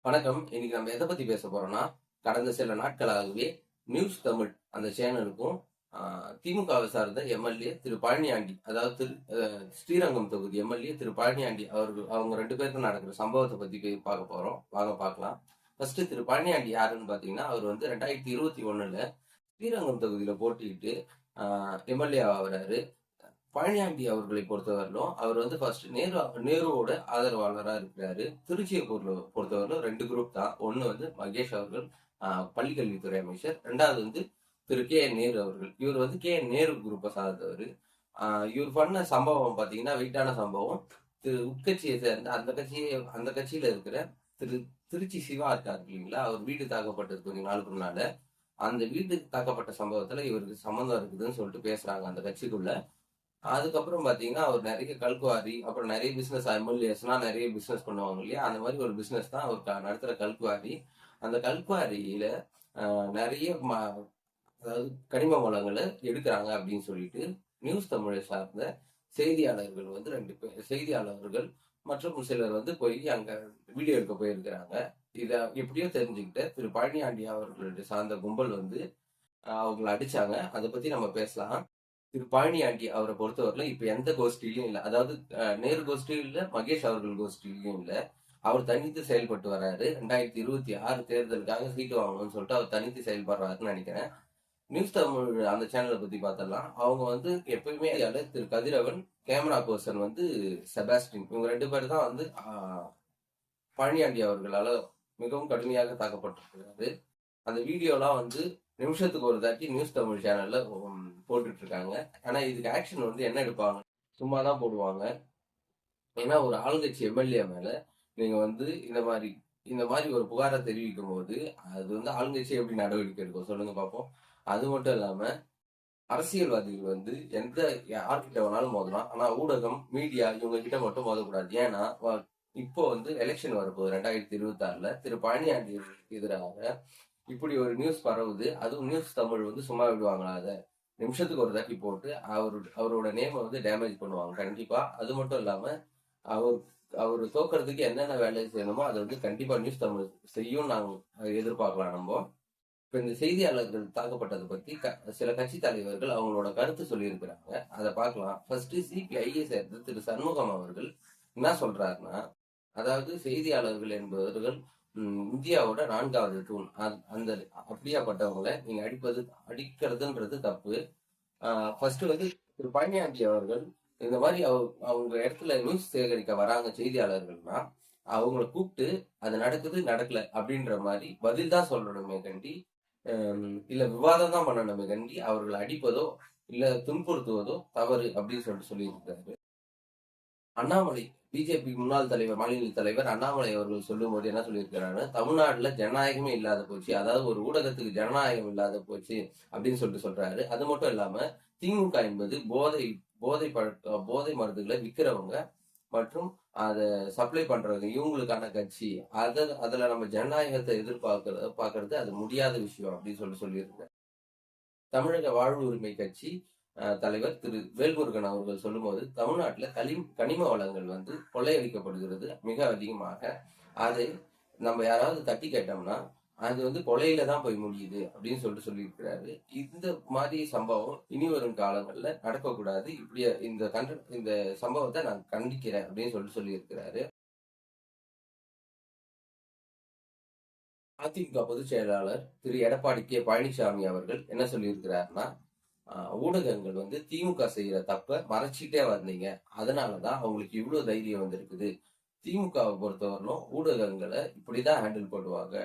வணக்கம். இன்னைக்கு நம்ம எதை பத்தி பேச போறோம்னா, கடந்த சில நாட்களாகவே நியூஸ் தமிழ் அந்த சேனலுக்கும் திமுகவை சார்ந்த எம்எல்ஏ திரு பழனியாண்டி, அதாவது ஸ்ரீரங்கம் தொகுதி எம்எல்ஏ திரு பழனியாண்டி அவங்க 2 பேருக்கும் நடக்கிற சம்பவத்தை பத்தி பார்க்க போறோம். வாங்க பார்க்கலாம். ஃபர்ஸ்ட் திரு பழனியாண்டி யாருன்னு பாத்தீங்கன்னா, அவர் வந்து 2021ல ஸ்ரீரங்கம் தொகுதியில போட்டியிட்டு எம்எல்ஏ ஆகுறாரு. பழனியாண்டி அவர்களை பொறுத்தவரையிலும் அவர் வந்து ஃபர்ஸ்ட் நேருவோட ஆதரவாளரா இருக்கிறாரு. திருச்சியை பொறுத்தவரையிலும் 2 குரூப் தான். ஒண்ணு வந்து மகேஷ் அவர்கள், பள்ளிக்கல்வித்துறை அமைச்சர். 2வது வந்து திரு கே என் நேரு அவர்கள். இவர் வந்து கே என் நேரு குரூப்பை சார்ந்தவர். இவர் பண்ண சம்பவம் பாத்தீங்கன்னா வெயிட்டான சம்பவம். உட்கட்சியை சேர்ந்த அந்த கட்சியில இருக்கிற திருச்சி சிவா இருக்காரு இல்லைங்களா, அவர் வீடு தாக்கப்பட்டது கொஞ்சம் நாளுக்கு முன்னால. அந்த வீடு தாக்கப்பட்ட சம்பவத்துல இவருக்கு சம்மந்தம் இருக்குதுன்னு சொல்லிட்டு பேசுறாங்க அந்த கட்சிக்குள்ள. அதுக்கப்புறம் பாத்தீங்கன்னா அவர் நிறைய கல்குவாரி, அப்புறம் நிறைய பிசினஸ், எம்எல்ஏஸ்னா நிறைய பிசினஸ் பண்ணுவாங்க இல்லையா, அந்த மாதிரி ஒரு பிசினஸ் தான் அவர் நடத்துற கல்குவாரி. அந்த கல்குவாரியில நிறைய அதாவது கனிம வளங்களை எடுக்கிறாங்க அப்படின்னு சொல்லிட்டு நியூஸ் தமிழை சார்ந்த செய்தியாளர்கள் வந்து 2 பேர் செய்தியாளர்கள் மற்றும் சிலர் வந்து போய் அங்க வீடியோ எடுக்க போயிருக்கிறாங்க. இத எப்படியோ தெரிஞ்சுக்கிட்ட திரு பழனியாண்டி அவர்களுடைய சார்ந்த கும்பல் வந்து அவங்களை அடிச்சாங்க. அதை பத்தி நம்ம பேசலாம். திரு பழனியாண்டி அவரை பொறுத்தவரையில இப்ப எந்த கோஷ்டிலையும் இல்ல. அதாவது நேரு கோஷ்டியும் இல்ல, மகேஷ் அவர்கள் கோஷ்டிலையும் இல்ல. அவர் தனித்து செயல்பட்டு வர்றாரு. 2026 தேர்தலுக்காக சீட்டு வாங்கணும்னு சொல்லிட்டு அவர் தனித்து செயல்படுறாருன்னு நினைக்கிறேன். நியூஸ் தமிழ் அந்த சேனலை பத்தி பார்த்தலாம். அவங்க வந்து எப்பயுமே திரு கதிரவன், கேமரா பர்சன் வந்து செபாஸ்டின், இவங்க 2 பேர் தான் வந்து பழனியாண்டி அவர்களால மிகவும் கடுமையாக தாக்கப்பட்டிருக்கிறாரு. அந்த வீடியோலாம் வந்து நிமிஷத்துக்கு ஒரு தாட்டி நியூஸ் தமிழ் சேனல்ல போட்டுட்டு இருக்காங்க. ஆனா இதுக்கு ஆக்ஷன் வந்து என்ன எடுப்பாங்க? சும்மா தான் போடுவாங்க. ஏன்னா ஒரு ஆளுங்கட்சி எம்எல்ஏ மேல நீங்க வந்து இந்த மாதிரி ஒரு புகாரை தெரிவிக்கும் போது அது வந்து ஆளுங்கட்சி எப்படி நடவடிக்கை எடுக்கும் சொல்லுங்க பார்ப்போம். அது மட்டும் இல்லாம அரசியல்வாதிகள் வந்து யார்கிட்ட வேணாலும் மோதலாம். ஆனா ஊடகம், மீடியா இவங்க கிட்ட மட்டும் மோதக்கூடாது. ஏன்னா இப்போ வந்து எலெக்ஷன் வரப்போகுது 2026ல. திரு பழனியாண்டிக்கு எதிராக இப்படி ஒரு நியூஸ் பரவுது. அதுவும் நியூஸ் தமிழ் வந்து சும்மா விடுவாங்களா? அதை நிமிஷத்துக்கு ஒரு தாட்டி போட்டு அவரோட நேமை வந்து டேமேஜ் பண்ணுவாங்க கண்டிப்பா. அது மட்டும் இல்லாம அவர் தோக்கிறதுக்கு என்னென்ன வேலை செய்யணுமோ அதை வந்து கண்டிப்பா நியூஸ் தமிழ் செய்யும் நாங்க எதிர்பார்க்கலாம். நம்ம இப்ப இந்த செய்தியாளர்கள் தாக்கப்பட்டதை பத்தி சில கட்சி தலைவர்கள் அவங்களோட கருத்து சொல்லியிருக்கிறாங்க. அதை பார்க்கலாம். ஃபர்ஸ்ட் சிபிஐயை சேர்ந்த திரு சண்முகம் அவர்கள் என்ன சொல்றாருன்னா, அதாவது செய்தியாளர்கள் என்பவர்கள் இந்தியாவோட 4வது தூண். அந்த அப்படியாப்பட்டவங்களை நீங்க அடிக்கிறதுன்றது தப்பு. ஃபர்ஸ்ட் வந்து திரு பழனியாண்டி அவர்கள் இந்த மாதிரி அவங்க இடத்துல நியூஸ் சேகரிக்க வராங்க செய்தியாளர்கள்னா அவங்கள கூப்பிட்டு அது நடக்கல அப்படின்ற மாதிரி பதில் தான் சொல்லணுமே கண்டி, இல்ல விவாதம் தான் பண்ணணுமே கண்டி அவர்களை அடிப்பதோ இல்ல துன்புறுத்துவதோ தவறு அப்படின்னு சொல்லியிருக்காரு. அண்ணாமலை, பிஜேபி முன்னாள் தலைவர், மாநில தலைவர் அண்ணாமலை அவர்கள் சொல்லும் போது என்ன சொல்லியிருக்கிறாரு, தமிழ்நாட்டுல ஜனநாயகமே இல்லாத போச்சு, அதாவது ஒரு ஊடகத்துக்கு ஜனநாயகம் இல்லாத போச்சு அப்படின்னு சொல்றாரு. அது மட்டும் இல்லாம திமுக என்பது போதை மருந்துகளை விற்கிறவங்க மற்றும் அதை சப்ளை பண்றவங்க இவங்களுக்கான கட்சி. அதுல நம்ம ஜனநாயகத்தை பாக்குறது அது முடியாத விஷயம் அப்படின்னு சொல்லியிருக்காரு. தமிழக வாழ்வு உரிமை கட்சி தலைவர் திரு வேல்முருகன் அவர்கள் சொல்லும்போது, தமிழ்நாட்டுல கனிம வளங்கள் வந்து கொள்ளையடிக்கப்படுகிறது மிக அதிகமாக. அதை நம்ம யாராவது தட்டி கேட்டோம்னா அது வந்து கொலையில தான் போய் முடியுது அப்படின்னு சொல்லியிருக்கிறாரு. இந்த மாதிரி சம்பவம் இனி வரும் காலங்கள்ல நடக்கக்கூடாது. இப்படி இந்த சம்பவத்தை நான் கண்டிக்கிறேன் அப்படின்னு சொல்லியிருக்கிறாரு. அதிமுக பொதுச் செயலாளர் திரு எடப்பாடி கே பழனிசாமி அவர்கள் என்ன சொல்லியிருக்கிறாருன்னா, ஊடகங்கள் வந்து திமுக செய்யற தப்ப மறைச்சிட்டே வந்தீங்க, அதனாலதான் அவங்களுக்கு இவ்வளவு தைரியம் வந்திருக்குது. திமுகவை பொறுத்தவரையிலும் ஊடகங்களை இப்படிதான் ஹேண்டில் பண்ணுவாங்க,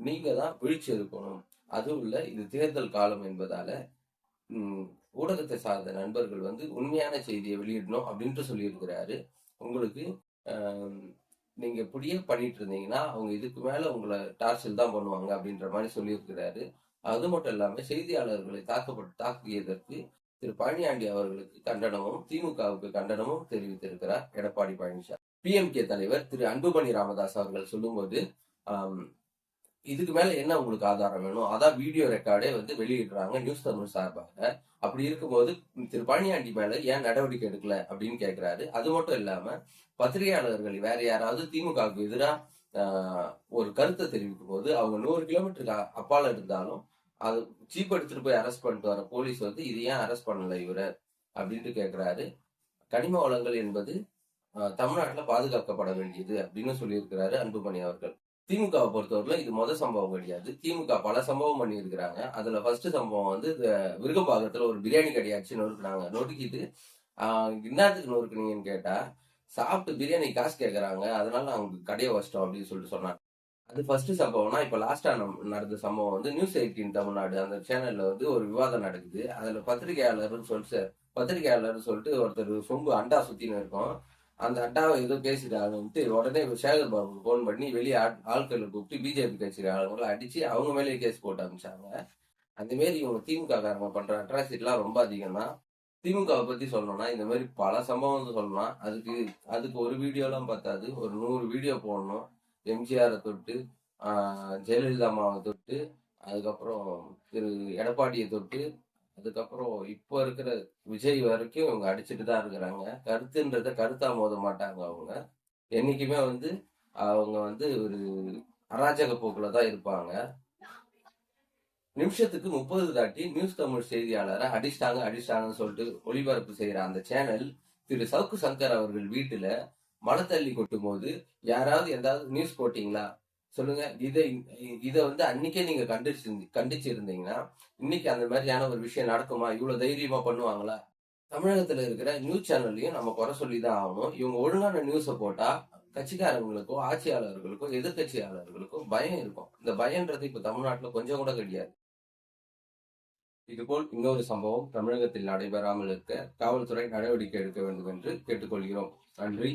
நீங்க தான் விழிச்சு இருக்கணும். அதுவும் இல்ல, இது தேர்தல் காலம் என்பதால ஊடகத்தை சார்ந்த நண்பர்கள் வந்து உண்மையான செய்தியை வெளியிடணும் அப்படின்ட்டு சொல்லியிருக்கிறாரு. உங்களுக்கு நீங்க இப்படியே பண்ணிட்டு இருந்தீங்கன்னா அவங்க இதுக்கு மேல உங்களை டார்ச்சல் தான் பண்ணுவாங்க அப்படின்ற மாதிரி சொல்லியிருக்கிறாரு. அது மட்டும் இல்லாம செய்தியாளர்களை தாக்கியதற்கு திரு பழனியாண்டி அவர்களுக்கு கண்டனமும் திமுகவுக்கு கண்டனமும் தெரிவித்திருக்கிறார் எடப்பாடி பழனிசாமி. PMK தலைவர் திரு அன்புமணி ராமதாஸ் அவர்கள் சொல்லும்போது, இதுக்கு மேல என்ன உங்களுக்கு ஆதாரம் வேணும், அதான் வீடியோ ரெக்கார்டே வந்து வெளியிடுறாங்க நியூஸ் தமிழ் சார்பாக. அப்படி இருக்கும்போது திரு பழனியாண்டி மேல ஏன் நடவடிக்கை எடுக்கல அப்படின்னு கேட்கிறாரு. அது மட்டும் இல்லாம பத்திரிகையாளர்கள் வேற யாராவது திமுகவுக்கு எதிராக ஒரு கருத்தை தெரிவிக்கும் போது அவங்க 100 கிலோமீட்டருக்கு அப்பால இருந்தாலும் அது ஜீப் எடுத்துட்டு போய் அரெஸ்ட் பண்ணிட்டு வர போலீஸ் வந்து இது ஏன் அரெஸ்ட் பண்ணல இவரை அப்படின்ட்டு கேட்கிறாரு. கனிம வளங்கள் என்பது தமிழ்நாட்டில் பாதுகாக்கப்பட வேண்டியது அப்படின்னு சொல்லியிருக்கிறாரு அன்புமணி அவர்கள். திமுகவை பொறுத்தவரையில இது சம்பவம் கிடையாது. திமுக பல சம்பவம் பண்ணியிருக்கிறாங்க. அதுல ஃபர்ஸ்ட் சம்பவம் வந்து விருகம்பாக்கத்துல ஒரு பிரியாணி கடையாச்சு நொறுக்குனாங்க. நொறுக்கிட்டு இன்னாத்துக்கு நொறுக்குனீங்கன்னு கேட்டா சாப்பிட்டு பிரியாணி காசு கேட்கறாங்க, அதனால அவங்க கடையை வச்சிட்டோம் அப்படின்னு சொல்லிட்டு சொன்னாங்க. அது ஃபர்ஸ்ட் சம்பவம்னா இப்ப லாஸ்டா நடந்த சம்பவம் வந்து நியூஸ் 18 தமிழ்நாடு அந்த சேனல்ல வந்து ஒரு விவாதம் நடக்குது. அதுல பத்திரிகையாளர்னு சொல்லிட்டு ஒருத்தர் சொம்பு அண்டா சுத்தின்னு இருக்கும். அந்த அண்டாவை ஏதோ பேசிட்டாங்கன்ட்டு உடனே சேகர் பாபு போன் பண்ணி வெளியே ஆட்களை கூப்பிட்டு பிஜேபி கட்சி ஆளுங்களை அடிச்சு அவங்க மேலேயே கேஸ் போட்டு அனுப்பிச்சாங்க. அந்த மாரி இவங்க திமுக காரங்க பண்ற அட்ராசிட்டிலாம் ரொம்ப அதிகம் தான். திமுகவை பத்தி சொல்லணும்னா இந்த மாதிரி பல சம்பவம் சொல்லலாம். அதுக்கு ஒரு வீடியோலாம் பார்த்தாது, ஒரு 100 வீடியோ போடணும். எம்ஜிஆரை தொட்டு, ஜெயலலிதா அம்மாவை தொட்டு, அதுக்கப்புறம் திரு எடப்பாடியை தொட்டு, அதுக்கப்புறம் இப்போ இருக்கிற விஜய் வரைக்கும் இவங்க அடிச்சுட்டு தான் இருக்கிறாங்க. கருத்துன்றத கருத்தா மோத மாட்டாங்க அவங்க. என்னைக்குமே வந்து அவங்க வந்து ஒரு அராஜக போக்குல தான் இருப்பாங்க. நிமிஷத்துக்கு 30 தாட்டி நியூஸ் தமிழ் செய்தியாளரை அடிச்சிட்டாங்கன்னு சொல்லிட்டு ஒளிபரப்பு செய்யற அந்த சேனல் திரு சவுக்கு சங்கர் அவர்கள் வீட்டுல மழை தள்ளி கொட்டும் போது யாராவது ஏதாவது நியூஸ் போட்டீங்களா சொல்லுங்க. இதை வந்து அன்னைக்கே நீங்க கண்டிச்சு இருந்தீங்கன்னா இன்னைக்கு அந்த மாதிரியான ஒரு விஷயம் நடக்குமா? இவ்வளவு தைரியமா பண்ணுவாங்களா? தமிழகத்துல இருக்கிற நியூஸ் சேனல்லையும் நம்ம குறை சொல்லிதான் ஆகணும். இவங்க ஒழுங்கான நியூஸை போட்டா கட்சிக்காரங்களுக்கோ ஆட்சியாளர்களுக்கோ எதிர்கட்சியாளர்களுக்கோ பயம் இருக்கும். இந்த பயம்ன்றது இப்ப தமிழ்நாட்டுல கொஞ்சம் கூட கிடையாது. இதுபோல் இன்னொரு சம்பவம் தமிழகத்தில் நடைபெறாமல் இருக்க காவல்துறை நடவடிக்கை எடுக்க வேண்டும் என்று கேட்டுக்கொள்கிறோம். நன்றி.